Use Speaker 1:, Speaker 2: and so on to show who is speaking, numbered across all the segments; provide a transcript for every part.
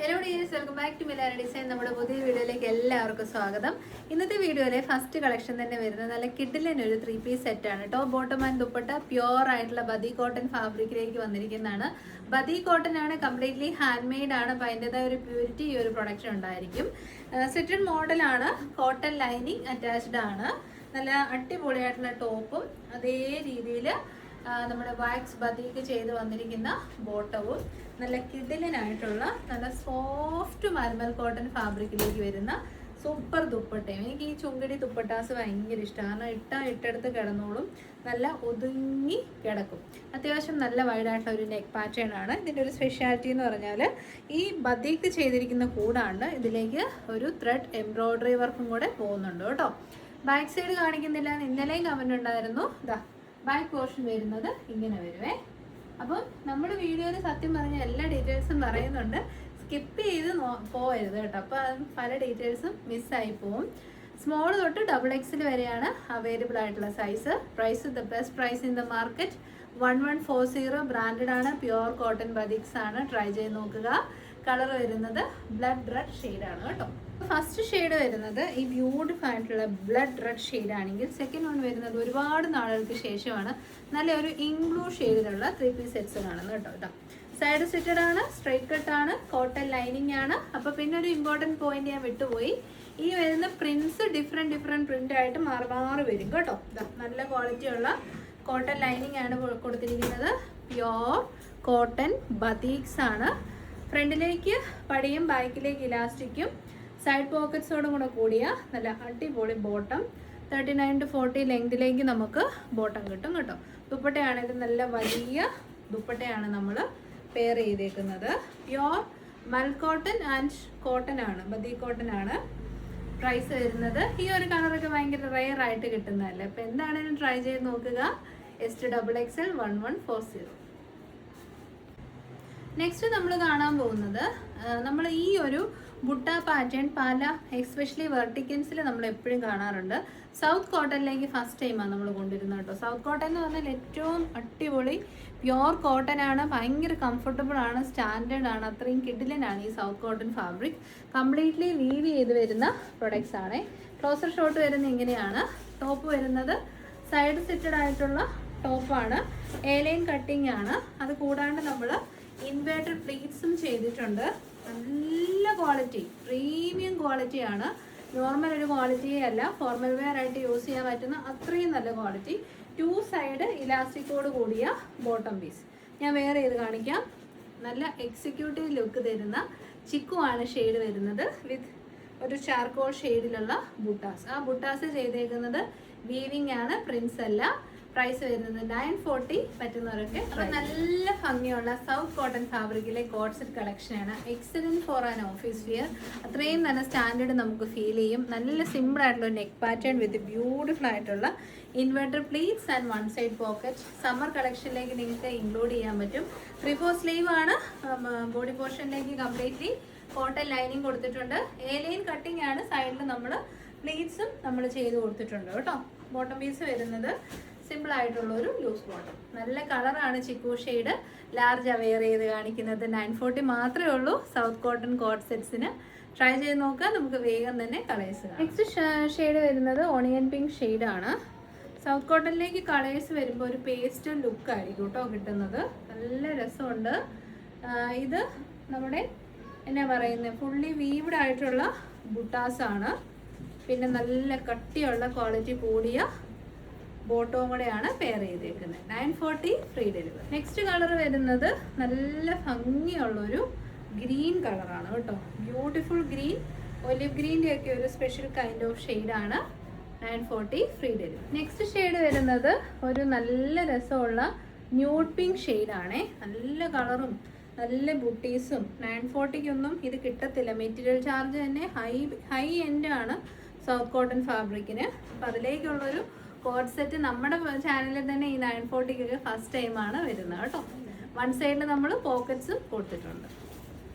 Speaker 1: Hello dears, welcome back to Milana Design. നമ്മുടെ പുതിയ വീഡിയോയിലേക്ക് എല്ലാവർക്കും സ്വാഗതം. ഇന്നത്തെ വീഡിയോയിലെ ഫസ്റ്റ് കളക്ഷൻ തന്നെ വരുന്നത് നല്ല കിഡിലിന് ഒരു 3 പീസ് സെറ്റ് ആണ്. Top bottom and dupatta pure ആയിട്ടുള്ള ബദി കോട്ടൺ ഫാബ്രിക്കിലേക്ക് വന്നിരിക്കുന്നതാണ്. ബദി കോട്ടൺ ആണ്, കംപ്ലീറ്റ്ലി ഹാൻഡ് മെയ്ഡ് ആണ്. അപ്പോൾ അതിൻ്റെതായ ഒരു പ്യൂരിറ്റി ഈ ഒരു പ്രൊഡക്ഷൻ ഉണ്ടായിരിക്കും. സ്ലിറ്റഡ് മോഡലാണ്, കോട്ടൺ ലൈനിങ് അറ്റാച്ച്ഡ് ആണ്. നല്ല അടിപൊളിയായിട്ടുള്ള ടോപ്പും അതേ രീതിയിൽ നമ്മുടെ വാക്സ് ബതിക്ക് ചെയ്ത് വന്നിരിക്കുന്ന ബോട്ടവും നല്ല കിഡിലിനായിട്ടുള്ള നല്ല സോഫ്റ്റ് മർമൽ കോട്ടൺ ഫാബ്രിക്കിലേക്ക് വരുന്ന സൂപ്പർ ദുപ്പട്ടയും. എനിക്ക് ഈ ചുങ്കടി ദുപ്പട്ടാസ് ഭയങ്കര ഇഷ്ടമാണ്. കാരണം ഇട്ടെടുത്ത് കിടന്നോളും, നല്ല ഒതുങ്ങി കിടക്കും. അത്യാവശ്യം നല്ല വൈഡായിട്ടുള്ള ഒരു നെക്ക് പാറ്റേൺ ആണ്. ഇതിൻ്റെ ഒരു സ്പെഷ്യാലിറ്റി എന്ന് പറഞ്ഞാൽ ഈ ബതിക്ക് ചെയ്തിരിക്കുന്ന കൂടാണ്ട് ഇതിലേക്ക് ഒരു ത്രെഡ് എംബ്രോയ്ഡറി വർക്കും കൂടെ പോകുന്നുണ്ട് കേട്ടോ. ബാക്ക് സൈഡ് കാണിക്കുന്നില്ല, ഇന്നലെയും കമൻ്റ് ഉണ്ടായിരുന്നു. ഇതാ ബാക്ക് പോർഷൻ വരുന്നത് ഇങ്ങനെ വരുവേ. അപ്പം നമ്മുടെ വീഡിയോയിൽ സത്യം പറഞ്ഞ എല്ലാ ഡീറ്റെയിൽസും പറയുന്നുണ്ട്, സ്കിപ്പ് ചെയ്ത് പോകരുത് കേട്ടോ. അപ്പോൾ പല ഡീറ്റെയിൽസും മിസ്സായി പോവും. സ്മോൾ തൊട്ട് XXL വരെയാണ് അവൈലബിൾ ആയിട്ടുള്ള size. Price the best price in the market 1140. Branded ആണ്, പ്യുവർ കോട്ടൺ ബതിക്സ് ആണ്. ട്രൈ ചെയ്ത് നോക്കുക. കളർ വരുന്നത് ബ്ലഡ് റെഡ് ഷെയ്ഡാണ് കേട്ടോ. ഫസ്റ്റ് ഷെയ്ഡ് വരുന്നത് ഈ ബ്യൂട്ടിഫുൾ ആയിട്ടുള്ള ബ്ലഡ് റെഡ് ഷെയ്ഡ് ആണെങ്കിൽ സെക്കൻഡ് വൺ വരുന്നത് ഒരുപാട് നാളുകൾക്ക് ശേഷമാണ് നല്ല ഒരു ഇങ്ക് ബ്ലൂ ഷെയ്ഡിലുള്ള 3 പീസ് സെറ്റ്സ് കാണുന്നത് കേട്ടോ. സൈഡ് സ്റ്റിറ്റഡ് ആണ്, സ്ട്രൈറ്റ് കട്ട് ആണ്, കോട്ടൺ ലൈനിങ് ആണ്. അപ്പോൾ പിന്നെ ഒരു ഇമ്പോർട്ടൻറ്റ് പോയിന്റ് ഞാൻ വിട്ടുപോയി, ഈ വരുന്ന പ്രിന്റ്സ് ഡിഫറെൻറ്റ് പ്രിന്റ് ആയിട്ട് മാറി വരും കേട്ടോ. നല്ല ക്വാളിറ്റിയുള്ള കോട്ടൺ ലൈനിങ് ആണ് കൊടുത്തിരിക്കുന്നത്. പ്യോർ കോട്ടൺ ബതീക്സ് ആണ്. ഫ്രണ്ടിലേക്ക് പടിയും ബാക്കിലേക്ക് ഇലാസ്റ്റിക്കും സൈഡ് പോക്കറ്റ്സോടും കൂടെ കൂടിയ നല്ല അടിപൊളി ബോട്ടം. 39 to 40 ലെങ്തിലേക്ക് നമുക്ക് ബോട്ടം കിട്ടും കേട്ടോ. ദുപ്പട്ടയാണെങ്കിൽ നല്ല വലിയ ദുപ്പട്ടയാണ് നമ്മൾ പെയർ ചെയ്തേക്കുന്നത്. പ്യോർ മൽ കോട്ടൺ ആൻഡ് കോട്ടൺ ആണ്, ബദി കോട്ടൺ ആണ്. പ്രൈസ് വരുന്നത് ഈ ഒരു കളറൊക്കെ ഭയങ്കര റെയർ ആയിട്ട് കിട്ടുന്നതല്ലേ. അപ്പോൾ എന്താണെങ്കിലും ട്രൈ ചെയ്ത് നോക്കുക. XXL 1140. നെക്സ്റ്റ് നമ്മൾ കാണാൻ പോകുന്നത് നമ്മൾ ഈ ഒരു ബുട്ട പാറ്റേൺ പല എസ്പെഷ്യലി വെർട്ടിക്കൻസിൽ നമ്മൾ എപ്പോഴും കാണാറുണ്ട്. സൗത്ത് കോട്ടണിലേക്ക് ഫസ്റ്റ് ടൈമാണ് നമ്മൾ കൊണ്ടുവരുന്നത് കേട്ടോ. സൗത്ത് കോട്ടൺ എന്ന് പറഞ്ഞാൽ ഏറ്റവും അടിപൊളി പ്യുവർ കോട്ടൺ ആണ്. ഭയങ്കര കംഫർട്ടബിൾ ആണ്, സ്റ്റാൻഡേർഡ് ആണ്. അത്രയും കിഡിലിനാണ് ഈ south cotton fabric. Completely weave ചെയ്ത് വരുന്ന പ്രൊഡക്ട്സ് ആണ്. ക്ലോസർ ഷോട്ട് വരുന്നത് ഇങ്ങനെയാണ്. ടോപ്പ് വരുന്നത് സൈഡ് സിറ്റഡ് ആയിട്ടുള്ള ടോപ്പാണ്. എലൈൻ കട്ടിങ് ആണ്. അത് കൂടാണ്ട് നമ്മൾ ഇൻവേർട്ടഡ് പ്ലീറ്റ്സും ചെയ്തിട്ടുണ്ട്. നല്ല ക്വാളിറ്റി, പ്രീമിയം ക്വാളിറ്റിയാണ്. നോർമൽ ഒരു ക്വാളിറ്റിയേ അല്ല, ഫോർമൽ വെയർ ആയിട്ട് യൂസ് ചെയ്യാൻ പറ്റുന്ന അത്രയും നല്ല ക്വാളിറ്റി. 2 സൈഡ് ഇലാസ്റ്റിക്കോട് കൂടിയ ബോട്ടം പീസ് ഞാൻ വെയർ ചെയ്ത് കാണിക്കാം. നല്ല എക്സിക്യൂട്ടീവ് ലുക്ക് തരുന്ന ചിക്കു ആണ് ഷെയ്ഡ് വരുന്നത്, വിത്ത് ഒരു ചാർക്കോൾ ഷെയ്ഡിലുള്ള ബുട്ടാസ്. ആ ബുട്ടാസ് ചെയ്തേക്കുന്നത് വീവിങ് ആണ്, പ്രിന്റ്സ് അല്ല. പ്രൈസ് വരുന്നത് 940. പറ്റുന്നവരൊക്കെ. അപ്പം നല്ല ഭംഗിയുള്ള സൗത്ത് കോട്ടൺ ഫാബ്രിക്കിലെ കോട്ട് സെറ്റ് കളക്ഷനാണ്. Excellent for an office wear. അത്രയും നല്ല സ്റ്റാൻഡേർഡ് നമുക്ക് ഫീൽ ചെയ്യും. നല്ല സിമ്പിൾ ആയിട്ടുള്ള നെക്ക് പാറ്റേൺ വിത്ത് ബ്യൂട്ടിഫുൾ ആയിട്ടുള്ള inverter pleats and 1 side pocket. Summer കളക്ഷനിലേക്ക് നിങ്ങൾക്ക് ഇൻക്ലൂഡ് ചെയ്യാൻ പറ്റും. 3/4 സ്ലീവ് ആണ്. ബോഡി പോർഷനിലേക്ക് കംപ്ലീറ്റ്ലി കോട്ടൺ ലൈനിങ് കൊടുത്തിട്ടുണ്ട്. എലൈൻ കട്ടിങ് ആണ്. സൈഡിൽ നമ്മൾ പ്ലീറ്റ്സും നമ്മൾ ചെയ്ത് കൊടുത്തിട്ടുണ്ട് കേട്ടോ. ബോട്ടം പീസ് വരുന്നത് സിമ്പിൾ ആയിട്ടുള്ള ഒരു ലൂസ് ബോട്ടം. നല്ല കളറാണ്, ചിക്കു ഷെയ്ഡ്. ലാർജ് അവെയർ ചെയ്ത് കാണിക്കുന്നത് 940 മാത്രമേ ഉള്ളൂ സൗത്ത് കോട്ടൺ കോട്ട് സെറ്റ്സിന്. ട്രൈ ചെയ്ത് നോക്കുക. നമുക്ക് വേഗം തന്നെ കളേഴ്സ് കാണാം. നെക്സ്റ്റ് ഷെയ്ഡ് വരുന്നത് ഓണിയൻ പിങ്ക് ഷെയ്ഡാണ്. സൗത്ത് കോട്ടണിലേക്ക് കളേഴ്സ് വരുമ്പോൾ ഒരു പേസ്റ്റൽ ലുക്ക് ആയിരിക്കും കേട്ടോ കിട്ടുന്നത്. നല്ല രസമുണ്ട്. ഇത് നമ്മുടെ എന്നാ പറയുന്നത്, ഫുള്ളി വീവ്ഡ് ആയിട്ടുള്ള ബുട്ടാസാണ്. പിന്നെ നല്ല കട്ടിയുള്ള ക്വാളിറ്റി കൂടിയ ബോട്ടവും കൂടെയാണ് പെയർ ചെയ്തേക്കുന്നത്. 940 ഫ്രീ ഡെലിവറി. നെക്സ്റ്റ് കളർ വരുന്നത് നല്ല ഭംഗിയുള്ളൊരു ഗ്രീൻ കളറാണ് കേട്ടോ. ബ്യൂട്ടിഫുൾ ഗ്രീൻ, ഒലിവ് ഗ്രീൻ്റെ ഒക്കെ ഒരു സ്പെഷ്യൽ കൈൻഡ് ഓഫ് ഷെയ്ഡാണ്. 940 ഫ്രീ ഡെലിവറി. നെക്സ്റ്റ് ഷെയ്ഡ് വരുന്നത് ഒരു നല്ല രസമുള്ള ന്യൂഡ് പിങ്ക് ഷെയ്ഡാണേ. നല്ല കളറും നല്ല ബുട്ടീസും. 940-ക്കൊന്നും ഇത് കിട്ടത്തില്ല. മെറ്റീരിയൽ ചാർജ് തന്നെ ഹൈ എൻഡ് ആണ് സൗത്ത് കോട്ടൺ ഫാബ്രിക്കിന്. അപ്പോൾ അതിലേക്കുള്ളൊരു കോട്ട് സെറ്റ് നമ്മുടെ ചാനലിൽ തന്നെ ഈ 940-ക്കൊക്കെ ഫസ്റ്റ് ടൈമാണ് വരുന്നത് കേട്ടോ. 1 സൈഡിൽ നമ്മൾ പോക്കറ്റ്സും കൊടുത്തിട്ടുണ്ട്.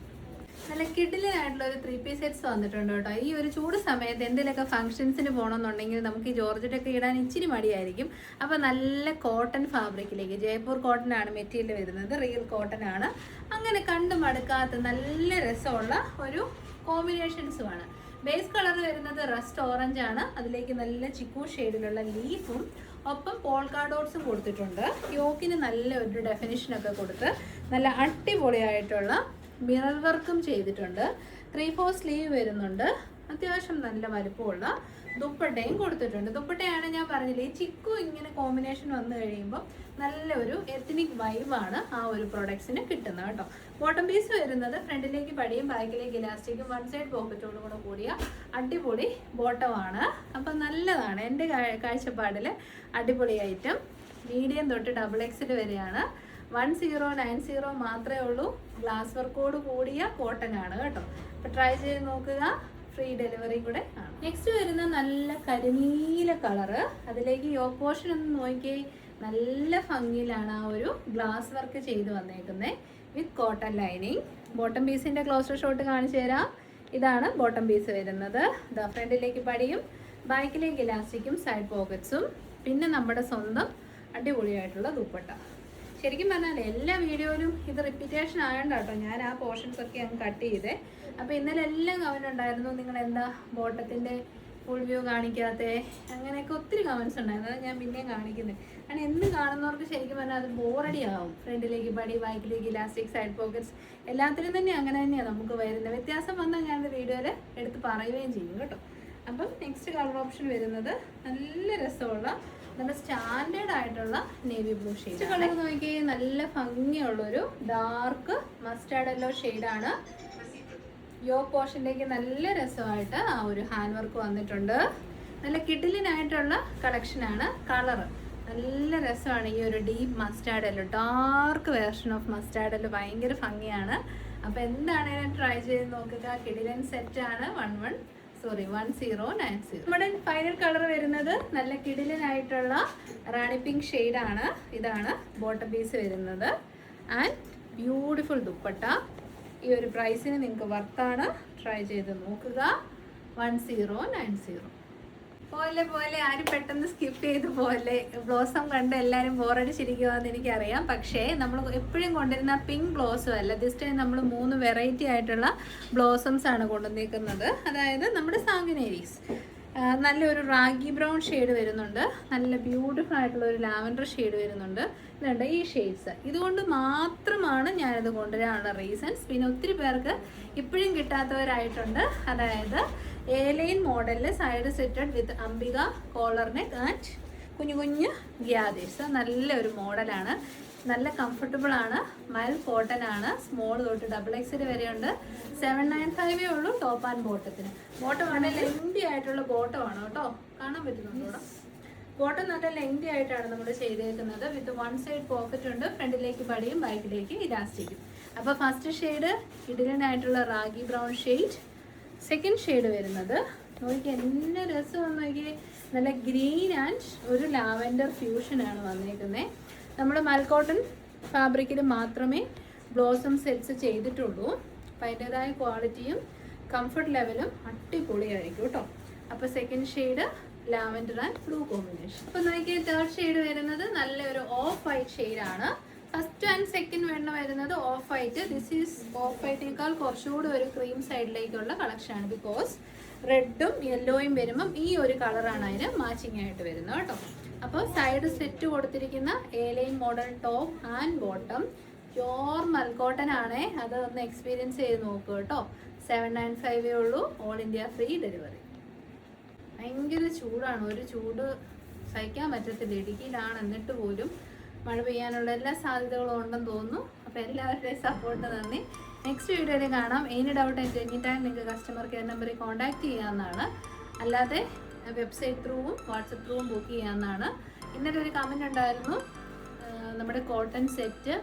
Speaker 1: നല്ല കിഡിലായിട്ടുള്ള ഒരു 3 പീസ് സെറ്റ്സ് വന്നിട്ടുണ്ട് കേട്ടോ. ഈ ഒരു ചൂട് സമയത്ത് എന്തെങ്കിലുമൊക്കെ ഫംഗ്ഷൻസിന് പോകണമെന്നുണ്ടെങ്കിൽ നമുക്ക് ഈ ജോർജറ്റൊക്കെ ഇടാൻ ഇച്ചിരി മടിയായിരിക്കും. അപ്പോൾ നല്ല കോട്ടൺ ഫാബ്രിക്കിലേക്ക്, ജയ്പൂർ കോട്ടൺ ആണ് മെറ്റീരിയൽ വരുന്നത്, റിയൽ കോട്ടൺ ആണ്. അങ്ങനെ കണ്ടു മടുക്കാത്ത നല്ല രസമുള്ള ഒരു കോമ്പിനേഷൻസുമാണ്. ബേസ് കളർ വരുന്നത് റസ്റ്റ് ഓറഞ്ച് ആണ്. അതിലേക്ക് നല്ല ചിക്കു ഷെയ്ഡിലുള്ള ലീഫും ഒപ്പം പോൾക്കാ ഡോട്ട്സും കൊടുത്തിട്ടുണ്ട്. യോക്കിന് നല്ല ഒരു ഡെഫിനിഷനൊക്കെ കൊടുത്ത് നല്ല അടിപൊളിയായിട്ടുള്ള മിറർ വർക്കും ചെയ്തിട്ടുണ്ട്. 3/4 സ്ലീവ് വരുന്നുണ്ട്. അത്യാവശ്യം നല്ല വലുപ്പമുള്ള ദുപ്പട്ടയും കൊടുത്തിട്ടുണ്ട്. ദുപ്പട്ടയാണ് ഞാൻ പറഞ്ഞില്ലേ, ഈ ചിക്കു ഇങ്ങനെ കോമ്പിനേഷൻ വന്നു കഴിയുമ്പോൾ നല്ലൊരു എത്നിക് വൈബാണ് ആ ഒരു പ്രൊഡക്ട്സിന് കിട്ടുന്നത് കേട്ടോ. ബോട്ടം പീസ് വരുന്നത് ഫ്രണ്ടിലേക്ക് പടിയും ബാക്കിലേക്ക് ഇലാസ്റ്റിക്കും 1 സൈഡ് പോക്കറ്റോടും കൂടെ കൂടിയ അടിപൊളി ബോട്ടമാണ്. അപ്പം നല്ലതാണ്. എൻ്റെ കാഴ്ചപ്പാടിൽ അടിപൊളി ഐറ്റം. മീഡിയം തൊട്ട് XXL വരെയാണ്. 1090 മാത്രമേ ഉള്ളൂ. ഗ്ലാസ് വർക്കോട് കൂടിയ കോട്ടൺ ആണ് കേട്ടോ. അപ്പോൾ ട്രൈ ചെയ്ത് നോക്കുക. ഫ്രീ ഡെലിവറി കൂടെ ആണ്. നെക്സ്റ്റ് വരുന്ന നല്ല കരിനീല കളറ്. അതിലേക്ക് യോക്ക് പോർഷൻ ഒന്ന് നോക്കിയേ, നല്ല ഭംഗിയിലാണ് ആ ഒരു ഗ്ലാസ് വർക്ക് ചെയ്ത് വന്നേക്കുന്നത് വിത്ത് കോട്ടൺ ലൈനിങ്. ബോട്ടം പീസിൻ്റെ ക്ലോസർ ഷോട്ട് കാണിച്ചു തരാം. ഇതാണ് ബോട്ടം പീസ് വരുന്നത്. ഫ്രണ്ടിലേക്ക് പടിയും ബാക്കിലേക്ക് ഇലാസ്റ്റിക്കും സൈഡ് പോക്കറ്റ്സും പിന്നെ നമ്മുടെ സ്വന്തം അടിപൊളിയായിട്ടുള്ള ദുപ്പട്ട. ശരിക്കും പറഞ്ഞാൽ എല്ലാ വീഡിയോയിലും ഇത് റിപ്പീറ്റേഷൻ ആയതുകൊണ്ട് കേട്ടോ ഞാൻ ആ പോർഷൻസ് ഒക്കെ അങ്ങ് കട്ട് ചെയ്തേ. അപ്പോൾ ഇന്നലെ എല്ലാം കമൻറ്റ് ഉണ്ടായിരുന്നു, നിങ്ങൾ എന്താ ബോട്ടത്തിൻ്റെ ഫുൾ വ്യൂ കാണിക്കാത്തേ, അങ്ങനെയൊക്കെ ഒത്തിരി കമൻറ്റ്സ് ഉണ്ടായിരുന്നു. അത് ഞാൻ പിന്നെയും കാണിക്കുന്നത്. കാരണം എന്ത് കാണുന്നവർക്ക് ശരിക്കും പറഞ്ഞാൽ അത് ബോറടി ആവും. ഫ്രണ്ടിലേക്ക് പടി, ബാക്കിലേക്ക് ഇലാസ്റ്റിക്, സൈഡ് പോക്കറ്റ്സ് എല്ലാത്തിലും തന്നെ അങ്ങനെ തന്നെയാണ് നമുക്ക് വരുന്നത്. വ്യത്യാസം വന്നാൽ ഞാനത് വീഡിയോയിൽ എടുത്ത് പറയുകയും ചെയ്യും കേട്ടോ. അപ്പം നെക്സ്റ്റ് കളർ ഓപ്ഷൻ വരുന്നത് നല്ല രസമുള്ള നല്ല സ്റ്റാൻഡേർഡ് ആയിട്ടുള്ള നേവി ബ്ലൂ ഷെയ്ഡ്. കളർ നോക്കി നല്ല ഭംഗിയുള്ളൊരു ഡാർക്ക് മസ്റ്റാർഡ് യെല്ലോ ഷെയ്ഡാണ്. യോക്ക് പോർഷനിലേക്ക് നല്ല രസമായിട്ട് ആ ഒരു ഹാൻഡ് വർക്ക് വന്നിട്ടുണ്ട്. നല്ല കിഡിലിനായിട്ടുള്ള കളക്ഷനാണ്. കളറ് നല്ല രസമാണ്. ഈ ഒരു deep mustard yellow, dark version of mustard yellow ഭയങ്കര ഭംഗിയാണ്. അപ്പോൾ എന്താണേലും ട്രൈ ചെയ്ത് നോക്കുക. കിഡിലൻ സെറ്റാണ്. 1090. നമ്മുടെ ഫൈനൽ കളർ വരുന്നത് നല്ല കിഡിലനായിട്ടുള്ള റാണി പിങ്ക് ഷെയ്ഡാണ്. ഇതാണ് ബോട്ടം പീസ് വരുന്നത്. And beautiful dupatta. ഈ ഒരു പ്രൈസിന് നിങ്ങൾക്ക് വർത്താണ്. ട്രൈ ചെയ്ത് നോക്കുക. 1090. പോലെ ആരും പെട്ടെന്ന് സ്കിപ്പ് ചെയ്ത് പോലെ ബ്ലോസം കണ്ട് എല്ലാവരും ബോറടിച്ചിരിക്കുമെന്ന് എനിക്കറിയാം. പക്ഷേ നമ്മൾ എപ്പോഴും കൊണ്ടുവരുന്ന പിങ്ക് ബ്ലോസം അല്ല, ദിസ് ടൈം നമ്മൾ 3 വെറൈറ്റി ആയിട്ടുള്ള ബ്ലോസംസ് ആണ് കൊണ്ടുവന്നിരിക്കുന്നത്. അതായത് നമ്മുടെ സാങ്കിനേരീസ് നല്ലൊരു റാഗി ബ്രൗൺ ഷെയ്ഡ് വരുന്നുണ്ട്. നല്ല ബ്യൂട്ടിഫുൾ ആയിട്ടുള്ള ഒരു ലാവൻഡർ ഷെയ്ഡ് വരുന്നുണ്ട്. ഇതുണ്ട് ഈ ഷെയ്ഡ്സ്. ഇതുകൊണ്ട് മാത്രമാണ് ഞാനിത് കൊണ്ടുവരാനുള്ള റീസൺസ്. പിന്നെ ഒത്തിരി പേർക്ക് ഇപ്പോഴും കിട്ടാത്തവരായിട്ടുണ്ട്. അതായത് എലൈൻ മോഡലിൽ സൈഡ് സെറ്റഡ് വിത്ത് അംബിക കോളർ നെക്ക് ആൻഡ് കുഞ്ഞു കുഞ്ഞു ഗ്യാദേഴ്സ്. നല്ലൊരു മോഡലാണ്. നല്ല കംഫർട്ടബിൾ ആണ്. മൈൽ കോട്ടൺ ആണ്. സ്മോൾ തൊട്ട് XXL വരെയുണ്ട്. 795 ഉള്ളൂ ടോപ്പ് ആൻഡ് ബോട്ടത്തിന്. ബോട്ടം ആണ് ലെങ്തി ആയിട്ടുള്ള ബോട്ടമാണ് കേട്ടോ. കാണാൻ പറ്റുന്നുണ്ടോ ഇവിടെ? ബോട്ടം നല്ല ലെങ്തി ആയിട്ടാണ് നമ്മൾ ചെയ്തേക്കുന്നത്. വിത്ത് 1 സൈഡ് പോക്കറ്റ് ഉണ്ട്. ഫ്രണ്ടിലേക്ക് പടിയും ബാക്കിലേക്ക് ഇലാസ്റ്റിക്കും. അപ്പോൾ ഫസ്റ്റ് ഷെയ്ഡ് കിഡിലനായിട്ടുള്ള ragi brown shade. Second shade വരുന്നത് നോക്കി എല്ലാ രസമെന്ന് നോക്കി നല്ല ഗ്രീൻ ആൻഡ് ഒരു ലാവൻഡർ ഫ്യൂഷനാണ് വന്നേക്കുന്നത്. നമ്മൾ മൽക്കോട്ടൺ ഫാബ്രിക്കിൽ മാത്രമേ ബ്ലോസം സെറ്റ്സ് ചെയ്തിട്ടുള്ളൂ. അപ്പം അതിൻ്റെതായ ക്വാളിറ്റിയും കംഫർട്ട് ലെവലും അടിപൊളിയായിരിക്കും കേട്ടോ. അപ്പോൾ second shade lavender and blue combination. അപ്പോൾ നോക്കിയാൽ തേർഡ് ഷെയ്ഡ് വരുന്നത് നല്ലൊരു ഓഫ് വൈറ്റ് ഷെയ്ഡാണ്. ഫസ്റ്റ് ആൻഡ് സെക്കൻഡ് വരുന്നത് off white. This is off വൈറ്റിനേക്കാൾ കുറച്ചുകൂടി ഒരു ക്രീം സൈഡിലേക്കുള്ള കളക്ഷനാണ്. ബിക്കോസ് റെഡും യെല്ലോയും വരുമ്പം ഈ ഒരു കളറാണ് അതിന് മാച്ചിങ് ആയിട്ട് വരുന്നത് കേട്ടോ. അപ്പോൾ സൈഡ് സെറ്റ് കൊടുത്തിരിക്കുന്ന A line model top and bottom pure മൽക്കോട്ടൺ ആണേ. അത് ഒന്ന് എക്സ്പീരിയൻസ് ചെയ്ത് നോക്കുക കേട്ടോ. 795 ഉള്ളൂ. All India free delivery. ഭയങ്കര ചൂടാണ്. ഒരു ചൂട് സഹിക്കാൻ പറ്റത്തില്ല. ഇടുക്കിയിലാണ്, എന്നിട്ട് പോലും മഴ പെയ്യാനുള്ള എല്ലാ സാധ്യതകളും ഉണ്ടെന്ന് തോന്നുന്നു. അപ്പോൾ എല്ലാവരുടെയും സപ്പോർട്ട് നന്ദി. നെക്സ്റ്റ് വീഡിയോയിൽ കാണാം. എനി ഡൗട്ട് എനി ടൈം നിങ്ങൾക്ക് കസ്റ്റമർ കെയർ നമ്പറിൽ കോൺടാക്റ്റ് ചെയ്യാവുന്നതാണ്. അല്ലാതെ വെബ്സൈറ്റ് ത്രൂവും വാട്സപ്പ് ത്രൂവും ബുക്ക് ചെയ്യാവുന്നതാണ്. ഇന്നലെ ഒരു കമൻറ്റ് ഉണ്ടായിരുന്നു, നമ്മുടെ കോട്ടൺ സെറ്റ്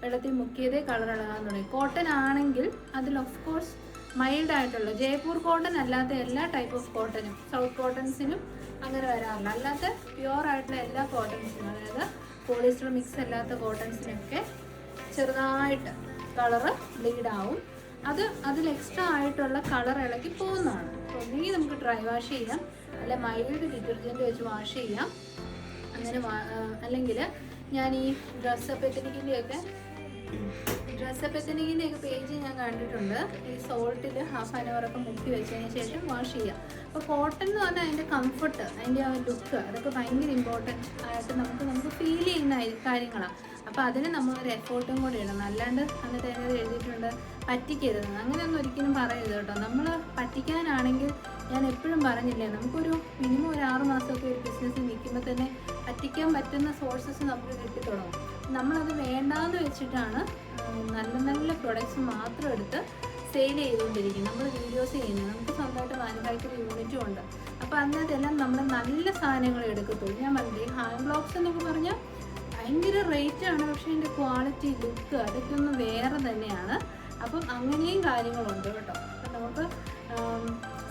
Speaker 1: വെള്ളത്തിൽ മുക്കിയതേ കളർ ഇളകാൻ തുടങ്ങി. കോട്ടൺ ആണെങ്കിൽ അതിൽ ഓഫ് കോഴ്സ് മൈൽഡ് ആയിട്ടുള്ള ജയ്പൂർ കോട്ടൺ അല്ലാത്ത എല്ലാ ടൈപ്പ് ഓഫ് കോട്ടനും സൗത്ത് കോട്ടൺസിനും അങ്ങനെ വരാറില്ല. അല്ലാത്ത പ്യുവർ ആയിട്ടുള്ള എല്ലാ കോട്ടൺസിനും, അതായത് പോളിസ്റ്റർ മിക്സ് അല്ലാത്ത കോട്ടൺസിനൊക്കെ ചെറുതായിട്ട് കളറ് ബ്ലീഡ് ആവും. അതിൽ എക്സ്ട്രാ ആയിട്ടുള്ള കളർ ഇളക്കി പോകുന്നതാണ്. അപ്പോൾ ഒന്നുകിൽ നമുക്ക് ഡ്രൈ വാഷ് ചെയ്യാം, അല്ല മൈൽഡ് ഡിറ്റർജൻറ്റ് വെച്ച് വാഷ് ചെയ്യാം. അങ്ങനെ അല്ലെങ്കിൽ ഞാൻ ഈ ഡ്രസ്സപ്പ് എത്തനിക്കിൻ്റെയൊക്കെ പേജ് ഞാൻ കണ്ടിട്ടുണ്ട്. ഈ സോൾട്ടിൽ ഹാഫ് ആൻ അവറൊക്കെ മുക്കി വെച്ചതിന് ശേഷം വാഷ് ചെയ്യുക. അപ്പോൾ കോട്ടൺ എന്ന് പറഞ്ഞാൽ അതിൻ്റെ കംഫർട്ട്, അതിൻ്റെ ആ ലുക്ക്, അതൊക്കെ ഭയങ്കര ഇമ്പോർട്ടൻ്റ് ആയിട്ട് നമുക്ക് ഫീൽ ചെയ്യുന്ന കാര്യങ്ങളാണ്. അപ്പോൾ അതിന് നമ്മളൊരു എഫേർട്ടും കൂടെ ഇടണം. അല്ലാണ്ട് എന്നിട്ട് അതിനകത്ത് എഴുതിയിട്ടുണ്ട് പറ്റിക്കരുത്, അങ്ങനെയൊന്നും ഒരിക്കലും പറയരുത് കേട്ടോ. നമ്മൾ പറ്റിക്കാനാണെങ്കിൽ ഞാൻ എപ്പോഴും പറഞ്ഞില്ലേ, നമുക്കൊരു മിനിമം ഒരു 6 മാസമൊക്കെ ഒരു ബിസിനസ് നിൽക്കുമ്പോൾ തന്നെ പറ്റിക്കാൻ പറ്റുന്ന സോഴ്സസ് നമുക്ക് കിട്ടിത്തുടങ്ങും. നമ്മളത് വേണ്ടാന്ന് വെച്ചിട്ടാണ് നല്ല നല്ല പ്രൊഡക്ട്സ് മാത്രം എടുത്ത് സെയിൽ ചെയ്തുകൊണ്ടിരിക്കും. നമ്മൾ വീഡിയോസ് ചെയ്യുന്നത്, നമുക്ക് സ്വന്തമായിട്ട് മാനുഫാക്ചർ യൂണിറ്റും ഉണ്ട്. അപ്പോൾ അതിനകത്തെല്ലാം നമ്മൾ നല്ല സാധനങ്ങൾ എടുക്കത്തുള്ളൂ. ഞാൻ പറഞ്ഞില്ലേ, ഹാൻഡ് ബ്ലോക്സ് എന്നൊക്കെ പറഞ്ഞാൽ ഭയങ്കര റേറ്റാണ്, പക്ഷേ അതിൻ്റെ ക്വാളിറ്റി, ലുക്ക് അതൊക്കെ ഒന്ന് വേറെ തന്നെയാണ്. അപ്പം അങ്ങനെയും കാര്യങ്ങളുണ്ട് കേട്ടോ. അപ്പം നമുക്ക്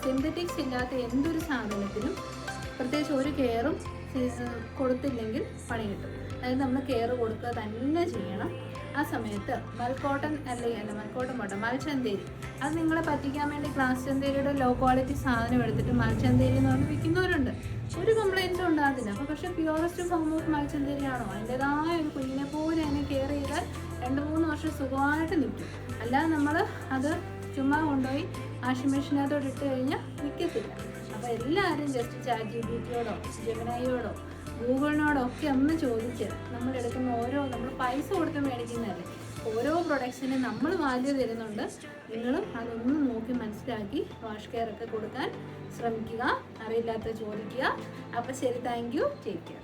Speaker 1: സിന്തറ്റിക്സ് ഇല്ലാത്ത എന്തൊരു സാധനത്തിനും പ്രത്യേകിച്ച് ഒരു കെയറും കൊടുത്തില്ലെങ്കിൽ പണി കിട്ടും. അതായത് നമ്മൾ കെയർ കൊടുക്കുക തന്നെ ചെയ്യണം. ആ സമയത്ത് മൽക്കോട്ടൺ മൽച്ചന്തേരി, അത് നിങ്ങളെ പറ്റിക്കാൻ വേണ്ടി ക്ലാസ് ചന്തേരിയുടെ ലോ ക്വാളിറ്റി സാധനം എടുത്തിട്ട് മൽച്ചന്തേരി എന്ന് പറഞ്ഞ് വിൽക്കുന്നവരുണ്ട്. ഒരു കംപ്ലയിൻറ്റും ഉണ്ടാകുന്നില്ല. അപ്പോൾ പക്ഷേ പ്യൂറസ്റ്റ് ഫോം ഓഫ് മൽച്ചന്തേരി ആണോ, അതിൻ്റെതായ ഒരു കുഞ്ഞിനെ പോലെ അതിനെ കെയർ ചെയ്താൽ 2-3 വർഷം സുഖമായിട്ട് നിൽക്കും. അല്ലാതെ നമ്മൾ അത് ചുമ്മാ കൊണ്ടുപോയി വാഷിംഗ് മെഷീനകത്തോട് ഇട്ട് കഴിഞ്ഞാൽ നിൽക്കത്തില്ല. അപ്പോൾ എല്ലാവരും ജസ്റ്റ് ChatGPTയോടോ ജെമിനൈയോടോ ഗൂഗിളിനോടോ ഒക്കെ ഒന്ന് ചോദിച്ച് നമ്മളെടുക്കുന്ന നമ്മൾ പൈസ കൊടുത്ത് മേടിക്കുന്നതല്ലേ, ഓരോ പ്രൊഡക്ട്സിനും നമ്മൾ വാല്യൂ തരുന്നുണ്ട്. നിങ്ങളും അതൊന്ന് നോക്കി മനസ്സിലാക്കി വാഷ് കെയർ ഒക്കെ കൊടുക്കാൻ ശ്രമിക്കുക. അറിയില്ലാത്ത ചോദിക്കുക. അപ്പോൾ ശരി, താങ്ക് യു, ടേക്ക് കെയർ.